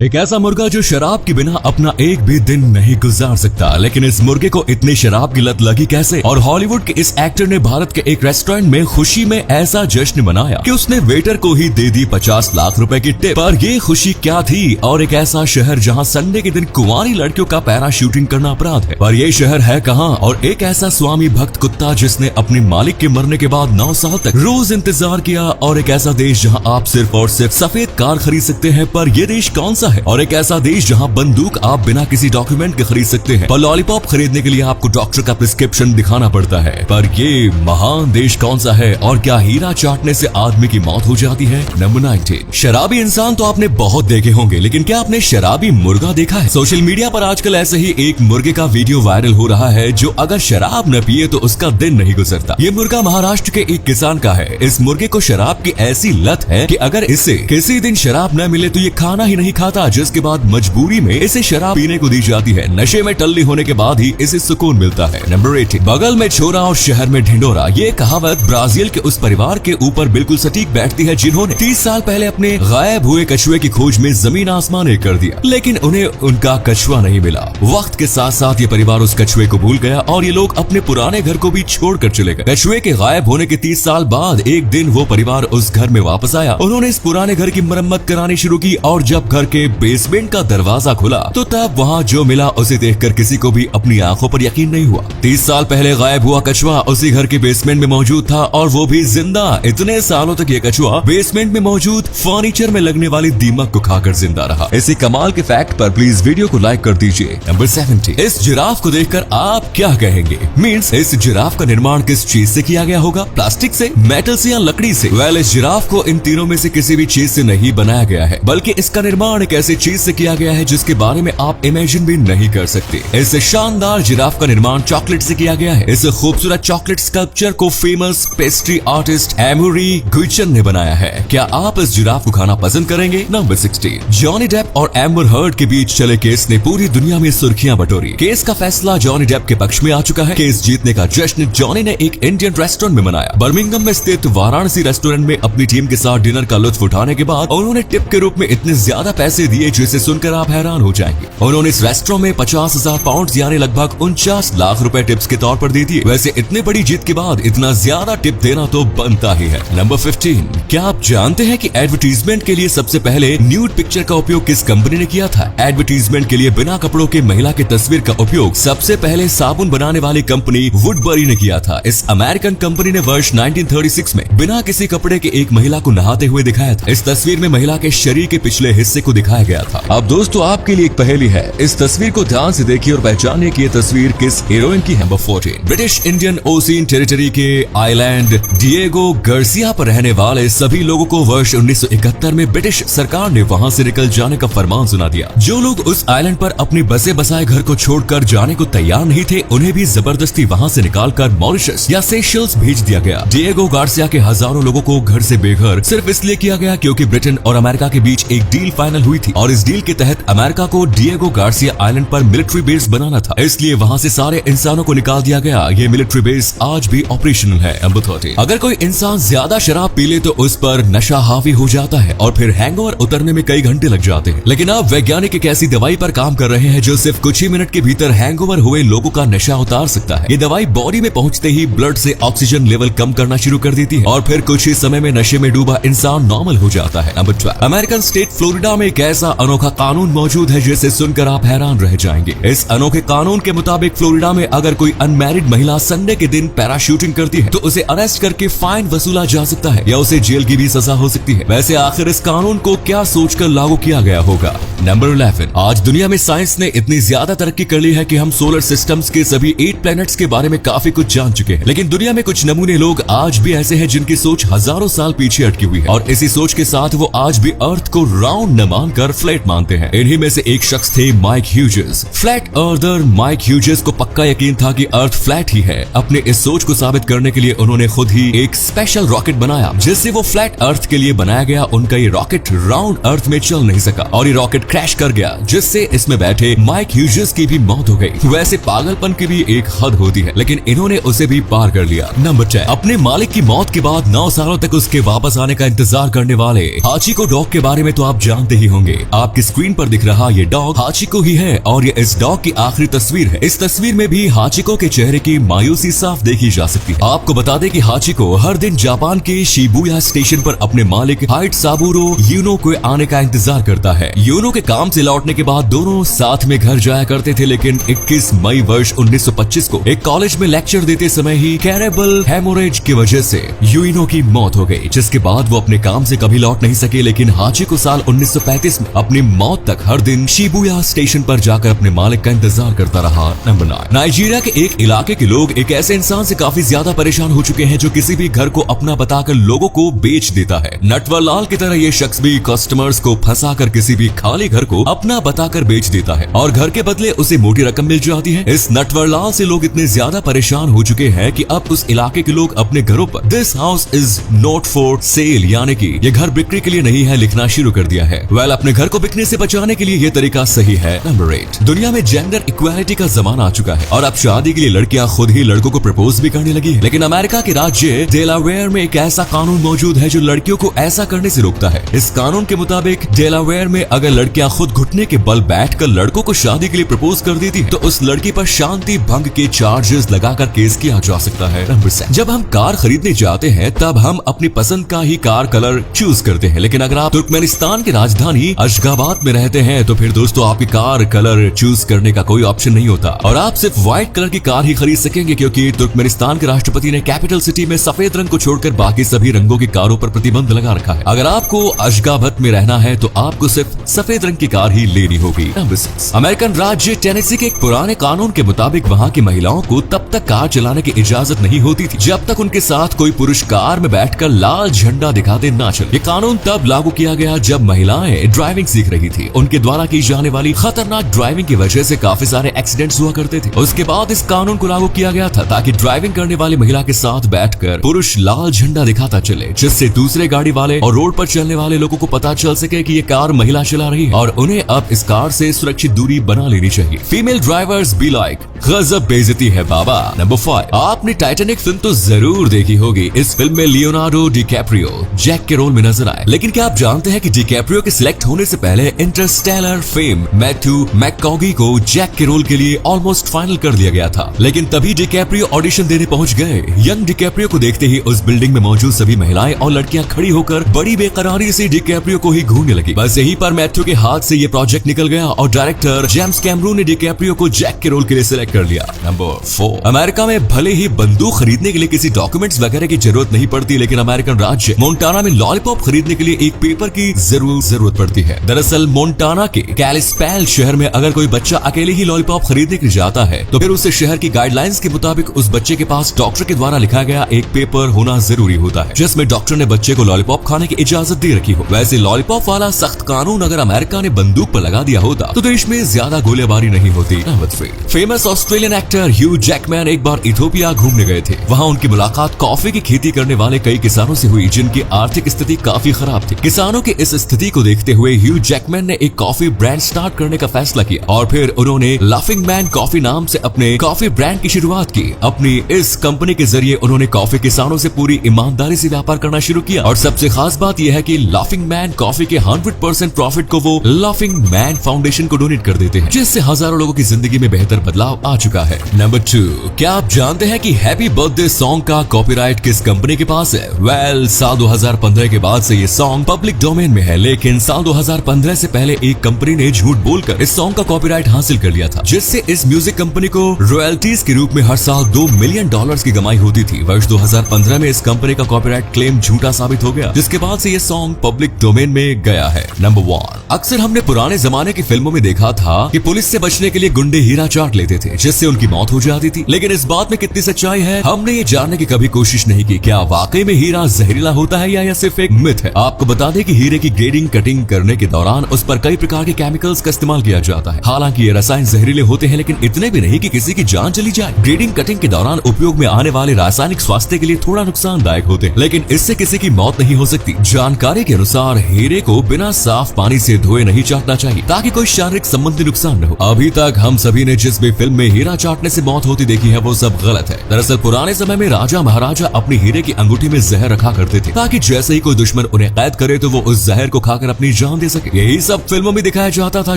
एक ऐसा मुर्गा जो शराब के बिना अपना एक भी दिन नहीं गुजार सकता, लेकिन इस मुर्गे को इतनी शराब की लत लगी कैसे? और हॉलीवुड के इस एक्टर ने भारत के एक रेस्टोरेंट में खुशी में ऐसा जश्न मनाया कि उसने वेटर को ही दे दी 50 लाख रुपए की टिप। पर ये खुशी क्या थी? और एक ऐसा शहर जहां संडे के दिन कुंवारी लड़कियों का पैराशूटिंग करना अपराध है। पर ये शहर है कहां? और एक ऐसा स्वामी भक्त कुत्ता जिसने अपने मालिक के मरने के बाद 9 साल तक रोज इंतजार किया। और एक ऐसा देश जहां आप सिर्फ और सिर्फ सफेद कार खरीद सकते हैं, पर ये देश कौन सा है? और एक ऐसा देश जहां बंदूक आप बिना किसी डॉक्यूमेंट के खरीद सकते हैं, पर लॉलीपॉप खरीदने के लिए आपको डॉक्टर का प्रिस्क्रिप्शन दिखाना पड़ता है। पर ये महान देश कौन सा है? और क्या हीरा चाटने से आदमी की मौत हो जाती है? नंबर 19। शराबी इंसान तो आपने बहुत देखे होंगे, लेकिन क्या आपने शराबी मुर्गा देखा है? सोशल मीडिया पर आजकल ऐसे ही एक मुर्गे का वीडियो वायरल हो रहा है जो अगर शराब न पिए तो उसका दिन नहीं गुजरता। ये मुर्गा महाराष्ट्र के एक किसान का है। इस मुर्गे को शराब की ऐसी लत है कि अगर इसे किसी दिन शराब न मिले तो ये खाना ही नहीं खाता, जिसके बाद मजबूरी में इसे शराब पीने को दी जाती है। नशे में टल्ली होने के बाद ही इसे सुकून मिलता है। नंबर 18। बगल में छोरा और शहर में ढिंडोरा। ये कहावत ब्राजील के उस परिवार के ऊपर बिल्कुल सटीक बैठती है जिन्होंने 30 साल पहले अपने गायब हुए कछुए की खोज में जमीन आसमान एक कर दिया, लेकिन उन्हें उनका कछुआ नहीं मिला। वक्त के साथ साथ ये परिवार उस कछुए को भूल गया और ये लोग अपने पुराने घर को भी छोड़कर चले गए। कछुए के गायब होने के 30 साल बाद एक दिन वो परिवार उस घर में वापस आया। उन्होंने इस पुराने घर की मरम्मत करानी शुरू की और जब घर के बेसमेंट का दरवाजा खुला तो तब वहाँ जो मिला उसे देखकर किसी को भी अपनी आंखों पर यकीन नहीं हुआ। 30 साल पहले गायब हुआ कछुआ उसी घर के बेसमेंट में मौजूद था और वो भी जिंदा। इतने सालों तक ये कछुआ बेसमेंट में मौजूद फर्नीचर में लगने वाली दीमक को खाकर जिंदा रहा। इसी कमाल के फैक्ट पर प्लीज वीडियो को लाइक कर दीजिए। नंबर 70। इस जिराफ को देखकर आप क्या कहेंगे? मींस इस जिराफ का निर्माण किस चीज से किया गया होगा? प्लास्टिक से, मेटल से या लकड़ी से? वेल, इस जिराफ को इन तीनों में से किसी भी चीज से नहीं बनाया गया है, बल्कि इसका निर्माण एक ऐसी चीज से किया गया है जिसके बारे में आप इमेजिन भी नहीं कर सकते। इस शानदार जिराफ का निर्माण चॉकलेट से किया गया है। इस खूबसूरत चॉकलेट स्कल्पचर को फेमस पेस्ट्री आर्टिस्ट एमोरी गुइचन ने बनाया है। क्या आप इस जिराफ को खाना पसंद करेंगे? नंबर 16। जॉनी डेप और एम्बर हर्ड के बीच चले केस ने पूरी दुनिया में सुर्खियां बटोरी। केस का फैसला जॉनी डेप के पक्ष में आ चुका है। केस जीतने का जश्न जॉनी ने एक इंडियन रेस्टोरेंट में मनाया। बर्मिंघम में स्थित वाराणसी रेस्टोरेंट में अपनी टीम के साथ डिनर का लुत्फ उठाने के बाद उन्होंने टिप के रूप में इतने ज्यादा पैसे दिए जिसे सुनकर आप हैरान हो जाएंगे। उन्होंने इस रेस्टोरेंट में 50,000 पाउंड यानी लगभग 49 लाख रुपए टिप्स के तौर पर दे दिए। वैसे इतने बड़ी जीत के बाद इतना ज्यादा टिप देना तो बनता ही है। नंबर 15। क्या आप जानते हैं कि एडवर्टीजमेंट के लिए सबसे पहले न्यूड पिक्चर का उपयोग किस कंपनी ने किया था? एडवर्टीजमेंट के लिए बिना कपड़ों के महिला की तस्वीर का उपयोग सबसे पहले साबुन बनाने वाली कंपनी वुडबरी ने किया था। इस अमेरिकन कंपनी ने वर्ष 1936 में बिना किसी कपड़े के एक महिला को नहाते हुए दिखाया था। इस तस्वीर में महिला के शरीर के पिछले हिस्से को दिखाया गया था। अब दोस्तों आपके लिए एक पहेली है। इस तस्वीर को ध्यान से देखिए और पहचानिए कि ये तस्वीर किस हीरोइन की है। Number 14। British Indian ocean territory के आइलैंड डिएगो गार्सिया पर रहने वाले सभी लोगों को वर्ष 1971 में ब्रिटिश सरकार ने वहां से निकल जाने का फरमान सुना दिया। जो लोग उस आइलैंड पर अपने बसे बसाए घर को छोड़कर जाने को तैयार नहीं थे, उन्हें भी जबरदस्ती वहां से निकालकर मॉरिशस या सेशल्स भेज दिया गया। डिएगो गार्सिया के हजारों लोगों को घर से बेघर सिर्फ इसलिए किया गया क्योंकि ब्रिटेन और अमेरिका के बीच एक डील फाइनल हुई थी और इस डील के तहत अमेरिका को डिएगो गार्सिया आइलैंड पर मिलिट्री बेस बनाना था, इसलिए वहां से सारे इंसानों को निकाल दिया गया। ये मिलिट्री बेस आज भी ऑपरेशनल है। नंबर 30। अगर कोई इंसान ज्यादा शराब पी ले तो उस पर नशा हावी हो जाता है और फिर हैंगओवर उतरने में कई घंटे लग जाते हैं। लेकिन अब वैज्ञानिक एक ऐसी दवाई पर काम कर रहे हैं जो सिर्फ कुछ ही मिनट के भीतर हैंगओवर हुए लोगों का नशा उतार सकता है। ये दवाई बॉडी में पहुंचते ही ब्लड से ऑक्सीजन लेवल कम करना शुरू कर देती है और फिर कुछ ही समय में नशे में डूबा इंसान नॉर्मल हो जाता है। नंबर 12। अमेरिकन स्टेट फ्लोरिडा में एक ऐसा अनोखा कानून मौजूद है जिसे सुनकर आप हैरान रह जाएंगे। इस अनोखे कानून के मुताबिक फ्लोरिडा में अगर कोई अनमैरिड महिला संडे के दिन पैराशूटिंग करती है तो उसे अरेस्ट करके फाइन वसूला जा सकता है या उसे जेल की भी सजा हो सकती है। वैसे आखिर इस कानून को क्या सोचकर लागू किया गया होगा? नंबर 11। आज दुनिया में साइंस ने इतनी ज्यादा तरक्की कर ली है कि हम सोलर सिस्टम्स के सभी 8 प्लैनेट्स के बारे में काफी कुछ जान चुके हैं, लेकिन दुनिया में कुछ नमूने लोग आज भी ऐसे हैं जिनकी सोच हजारों साल पीछे अटकी हुई है और इसी सोच के साथ वो आज भी अर्थ को राउंड न मानकर फ्लैट मानते हैं। इन्हीं में से एक शख्स थे माइक ह्यूजेस। फ्लैट अर्थर माइक ह्यूजेस को पक्का यकीन था कि अर्थ फ्लैट ही है। अपने इस सोच को साबित करने के लिए उन्होंने खुद ही एक स्पेशल रॉकेट बनाया जिससे वो फ्लैट अर्थ के लिए बनाया गया। उनका ये रॉकेट राउंड अर्थ में चल नहीं सका और ये रॉकेट क्रैश कर गया जिससे इसमें बैठे माइक ह्यूजेस की भी मौत हो गई। वैसे पागलपन की भी एक हद होती है, लेकिन इन्होंने उसे भी पार कर लिया। नंबर 10। अपने मालिक की मौत के बाद 9 सालों तक उसके वापस आने का इंतजार करने वाले हाची को डॉग के बारे में तो आप जानते ही होंगे। होंगे। आपकी स्क्रीन पर दिख रहा ये डॉग हाचिको ही है और ये इस डॉग की आखिरी तस्वीर है। इस तस्वीर में भी हाचिको के चेहरे की मायूसी साफ देखी जा सकती है। आपको बता दें कि हाचिको हर दिन जापान के शिबुया स्टेशन पर अपने मालिक हाइट साबुरो यूनो को आने का इंतजार करता है। यूनो के काम से लौटने के बाद दोनों साथ में घर जाया करते थे, लेकिन 21 मई वर्ष 1925 को एक कॉलेज में लेक्चर देते समय ही कैरेबल हेमोरेज की वजह से यूनो की मौत हो गई, जिसके बाद वो अपने काम से कभी लौट नहीं सके। लेकिन हाचिको साल 1935 में अपनी मौत तक हर दिन शिबुया स्टेशन पर जाकर अपने मालिक का इंतजार करता रहा। नंबर 9, नाइजीरिया के एक इलाके के लोग एक ऐसे इंसान से काफी ज्यादा परेशान हो चुके हैं जो किसी भी घर को अपना बताकर लोगों को बेच देता है। नटवरलाल की तरह ये शख्स भी कस्टमर्स को फंसाकर किसी भी खाली घर को अपना बताकर बेच देता है और घर के बदले उसे मोटी रकम मिल जाती है। इस नटवरलाल से लोग इतने ज्यादा परेशान हो चुके हैं कि अब उस इलाके के लोग अपने घरों पर this house is not for sale यानी कि ये घर बिक्री के लिए नहीं है लिखना शुरू कर दिया है। अपने घर को बिकने से बचाने के लिए ये तरीका सही है। नंबर 8, दुनिया में जेंडर इक्वालिटी का जमाना आ चुका है और अब शादी के लिए लड़कियां खुद ही लड़कों को प्रपोज भी करने लगी है। लेकिन अमेरिका के राज्य डेलावेयर में एक ऐसा कानून मौजूद है जो लड़कियों को ऐसा करने से रोकता है। इस कानून के मुताबिक डेलावेयर में अगर लड़कियां खुद घुटने के बल बैठकर लड़कों को शादी के लिए प्रपोज कर देती है तो उस लड़की पर शांति भंग के चार्जेस लगाकर केस किया जा सकता है। नंबर 7, जब हम कार खरीदने जाते हैं तब हम अपनी पसंद का ही कार कलर चूज करते हैं, लेकिन अगर आप तुर्कमेनिस्तान की राजधानी अशगाबाद में रहते हैं तो फिर दोस्तों आपकी कार कलर चूज करने का कोई ऑप्शन नहीं होता और आप सिर्फ व्हाइट कलर की कार ही खरीद सकेंगे, क्योंकि तुर्कमेनिस्तान के राष्ट्रपति ने कैपिटल सिटी में सफेद रंग को छोड़कर बाकी सभी रंगों की कारों पर प्रतिबंध लगा रखा है। अगर आपको अशगाबाद में रहना है तो आपको सिर्फ सफेद रंग की कार ही लेनी होगी। नंबर 6, अमेरिकन राज्य टेनेसी के एक पुराने कानून के मुताबिक वहाँ की महिलाओं को तब तक कार चलाने की इजाजत नहीं होती थी जब तक उनके साथ कोई पुरुष कार में बैठकर लाल झंडा दिखाते ना चले। ये कानून तब लागू किया गया जब महिलाएं ड्राइविंग सीख रही थी। उनके द्वारा की जाने वाली खतरनाक ड्राइविंग की वजह से काफी सारे एक्सीडेंट्स हुआ करते थे। उसके बाद इस कानून को लागू किया गया था ताकि ड्राइविंग करने वाली महिला के साथ बैठकर पुरुष लाल झंडा दिखाता चले, जिससे दूसरे गाड़ी वाले और रोड पर चलने वाले लोगों को पता चल सके कि ये कार महिला चला रही है और उन्हें अब इस कार से सुरक्षित दूरी बना लेनी चाहिए। फीमेल ड्राइवर्स बी लाइक गजब बेइज्जती है बाबा। नंबर 5, आपने टाइटैनिक फिल्म तो जरूर देखी होगी। इस फिल्म में लियोनार्डो डिकैप्रियो जैक के रोल में नजर आए, लेकिन क्या आप जानते हैं कि डिकैप्रियो के सिलेक्ट होने से पहले इंटरस्टेलर फेम मैथ्यू मैककॉगी को जैक के रोल के लिए ऑलमोस्ट फाइनल कर दिया गया था, लेकिन तभी डिकैप्रियो ऑडिशन देने पहुंच गए। यंग डिकैप्रियो को देखते ही उस बिल्डिंग में मौजूद सभी महिलाएं और लड़कियां खड़ी होकर बड़ी बेकरारी से डिकैप्रियो को ही घूरने लगी। बस यहीं पर मैथ्यू के हाथ से ये प्रोजेक्ट निकल गया और डायरेक्टर जेम्स कैमरून ने डिकैप्रियो को जैक के रोल के लिए सिलेक्ट कर लिया। नंबर 4, अमेरिका में भले ही बंदूक खरीदने के लिए किसी डॉक्यूमेंट्स वगैरह की जरूरत नहीं पड़ती, लेकिन अमेरिकन राज्य मोन्टाना में लॉलीपॉप खरीदने के लिए एक पेपर की जरूरत पड़ती है। दरअसल मोन्टाना के कैलिस्पेल शहर में अगर कोई बच्चा अकेले ही लॉलीपॉप खरीदने के लिए जाता है तो फिर उसे शहर की गाइडलाइंस के मुताबिक उस बच्चे के पास डॉक्टर के द्वारा लिखा गया एक पेपर होना जरूरी होता है, जिसमें डॉक्टर ने बच्चे को लॉलीपॉप खाने की इजाजत दे रखी हो। वैसे लॉलीपॉप वाला सख्त कानून अगर अमेरिका ने बंदूक पर लगा दिया होता तो देश में ज्यादा गोलीबारी नहीं होती। Number 3, famous Australian actor Hugh Jackman एक बार इथियोपिया घूमने गए थे। वहाँ उनकी मुलाकात कॉफी की खेती करने वाले कई किसानों से हुई जिनकी आर्थिक स्थिति काफी खराब थी। किसानों की इस स्थिति को देखते हुए ह्यू जैकमैन ने एक कॉफी ब्रांड स्टार्ट करने का फैसला किया और फिर उन्होंने लाफिंग मैन कॉफी नाम से अपने कॉफी ब्रांड की शुरुआत की। अपनी इस कंपनी के जरिए उन्होंने कॉफी किसानों से पूरी ईमानदारी से व्यापार करना शुरू किया और सबसे खास बात यह है कि लाफिंग मैन कॉफी के 100% प्रॉफिट को वो लाफिंग मैन फाउंडेशन को डोनेट कर देते हैं, जिससे हजारों लोगों की जिंदगी में बेहतर बदलाव आ चुका है। नंबर 2, क्या आप जानते हैं कि हैप्पी बर्थडे सॉन्ग का कॉपीराइट किस कंपनी के पास है? साल 2015 के बाद से ये सॉन्ग पब्लिक डोमेन में है, लेकिन साल 2015 से पहले एक कंपनी ने झूठ बोलकर इस सॉन्ग का कॉपीराइट हासिल कर लिया था, जिससे इस म्यूजिक कंपनी को रॉयल्टीज के रूप में हर साल $2 मिलियन की कमाई होती थी। वर्ष 2015 में इस कंपनी का कॉपीराइट क्लेम झूठा साबित हो गया, जिसके बाद से ये सॉन्ग पब्लिक डोमेन में गया है। नंबर 1, अक्सर हमने पुराने जमाने की फिल्मों में देखा था कि पुलिस से बचने के लिए गुंडे हीरा चाट लेते थे, जिससे उनकी मौत हो जाती थी, लेकिन इस बात में कितनी सच्चाई है हमने ये जानने की कभी कोशिश नहीं की। क्या वाकई में हीरा जहरीला होता है या सिर्फ एक मिथ है? आपको बता दें कि हीरे की ग्रेडिंग कटिंग करने के दौरान उस पर कई प्रकार के केमिकल्स का इस्तेमाल किया जाता है। हालांकि ये रसायन जहरीले होते हैं, लेकिन इतने भी नहीं कि किसी की जान चली जाए। ग्रेडिंग कटिंग के दौरान उपयोग में आने वाले रासायनिक स्वास्थ्य के लिए थोड़ा नुकसानदायक होते हैं, लेकिन इससे किसी की मौत नहीं हो सकती। जानकारी के अनुसार हीरे को बिना साफ पानी से धोए नहीं चाटना चाहिए ताकि कोई शारीरिक संबंधी नुकसान न हो। अभी तक हम सभी ने जिस भी फिल्म में हीरा चाटने से मौत होती देखी है वो सब गलत है। दरअसल पुराने समय में राजा महाराजा अपनी हीरे की अंगूठी में जहर रखा करते थे ताकि जैसे ही कोई दुश्मन उन्हें कैद करे तो वो उस जहर को खाकर अपनी जान जान दे सके। यही सब फिल्मों में दिखाया जाता था,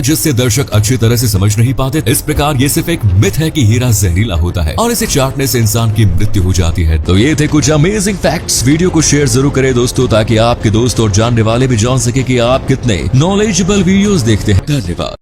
जिससे दर्शक अच्छी तरह से समझ नहीं पाते। इस प्रकार ये सिर्फ एक मिथ है कि हीरा जहरीला होता है और इसे चाटने से इंसान की मृत्यु हो जाती है। तो ये थे कुछ अमेजिंग फैक्ट्स। वीडियो को शेयर जरूर करें दोस्तों, ताकि आपके दोस्त और जानने वाले भी जान सके कि आप कितने नॉलेजेबल वीडियोस देखते हैं। धन्यवाद।